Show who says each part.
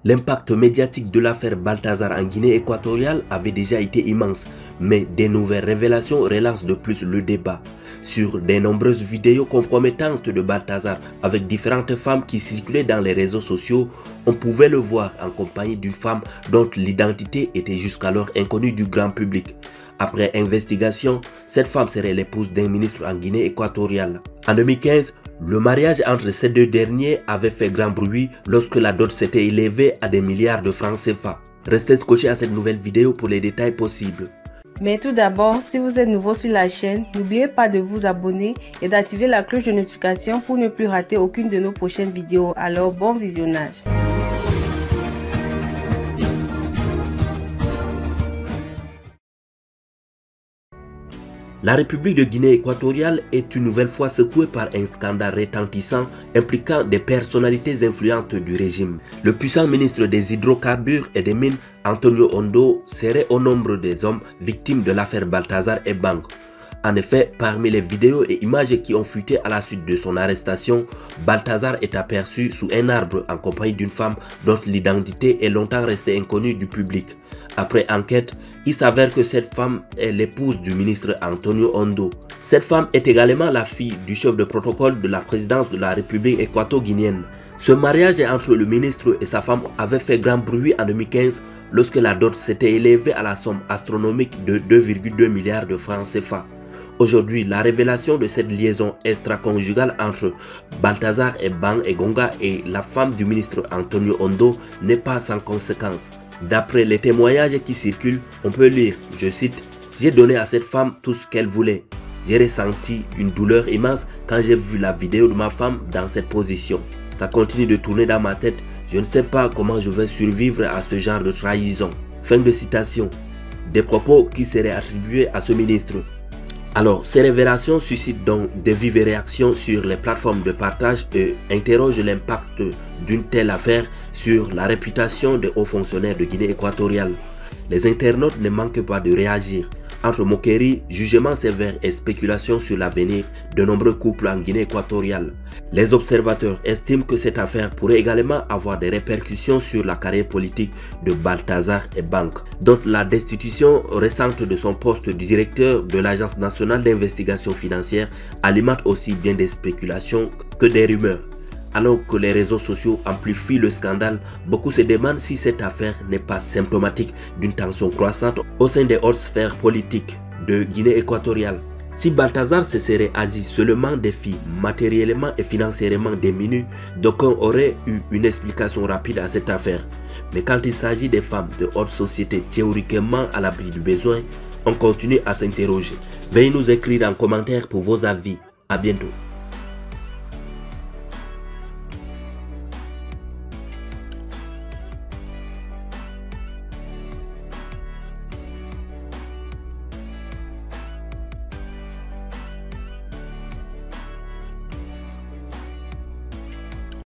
Speaker 1: L'impact médiatique de l'affaire Balthazar en Guinée équatoriale avait déjà été immense, mais des nouvelles révélations relancent de plus le débat. Sur de nombreuses vidéos compromettantes de Balthazar avec différentes femmes qui circulaient dans les réseaux sociaux, on pouvait le voir en compagnie d'une femme dont l'identité était jusqu'alors inconnue du grand public. Après investigation, cette femme serait l'épouse d'un ministre en Guinée équatoriale. En 2015, le mariage entre ces deux derniers avait fait grand bruit lorsque la dot s'était élevée à des milliards de francs CFA. Restez scotchés à cette nouvelle vidéo pour les détails possibles.
Speaker 2: Mais tout d'abord, si vous êtes nouveau sur la chaîne, n'oubliez pas de vous abonner et d'activer la cloche de notification pour ne plus rater aucune de nos prochaines vidéos. Alors bon visionnage.
Speaker 1: La République de Guinée équatoriale est une nouvelle fois secouée par un scandale retentissant impliquant des personnalités influentes du régime. Le puissant ministre des hydrocarbures et des mines, Antonio Ondo, serait au nombre des hommes victimes de l'affaire Balthazar et Bang. En effet, parmi les vidéos et images qui ont fuité à la suite de son arrestation, Balthazar est aperçu sous un arbre en compagnie d'une femme dont l'identité est longtemps restée inconnue du public. Après enquête, il s'avère que cette femme est l'épouse du ministre Antonio Ondo. Cette femme est également la fille du chef de protocole de la présidence de la République équato-guinéenne. Ce mariage entre le ministre et sa femme avait fait grand bruit en 2015 lorsque la dot s'était élevée à la somme astronomique de 2,2 milliards de francs CFA. Aujourd'hui, la révélation de cette liaison extra-conjugale entre Balthazar et Bang et Gonga et la femme du ministre Antonio Ondo n'est pas sans conséquence. D'après les témoignages qui circulent, on peut lire, je cite, « J'ai donné à cette femme tout ce qu'elle voulait. J'ai ressenti une douleur immense quand j'ai vu la vidéo de ma femme dans cette position. Ça continue de tourner dans ma tête. Je ne sais pas comment je vais survivre à ce genre de trahison. » Fin de citation. Des propos qui seraient attribués à ce ministre. Alors, ces révélations suscitent donc des vives réactions sur les plateformes de partage et interrogent l'impact d'une telle affaire sur la réputation des hauts fonctionnaires de Guinée équatoriale. Les internautes ne manquent pas de réagir. Entre moqueries, jugements sévères et spéculations sur l'avenir de nombreux couples en Guinée équatoriale. Les observateurs estiment que cette affaire pourrait également avoir des répercussions sur la carrière politique de Balthazar et Bang, dont la destitution récente de son poste de directeur de l'Agence nationale d'investigation financière alimente aussi bien des spéculations que des rumeurs. Alors que les réseaux sociaux amplifient le scandale, beaucoup se demandent si cette affaire n'est pas symptomatique d'une tension croissante au sein des hautes sphères politiques de Guinée équatoriale. Si Balthazar se serait agi seulement des filles matériellement et financièrement diminuées, d'aucuns auraient eu une explication rapide à cette affaire. Mais quand il s'agit des femmes de haute société théoriquement à l'abri du besoin, on continue à s'interroger. Veuillez nous écrire en commentaire pour vos avis. À bientôt.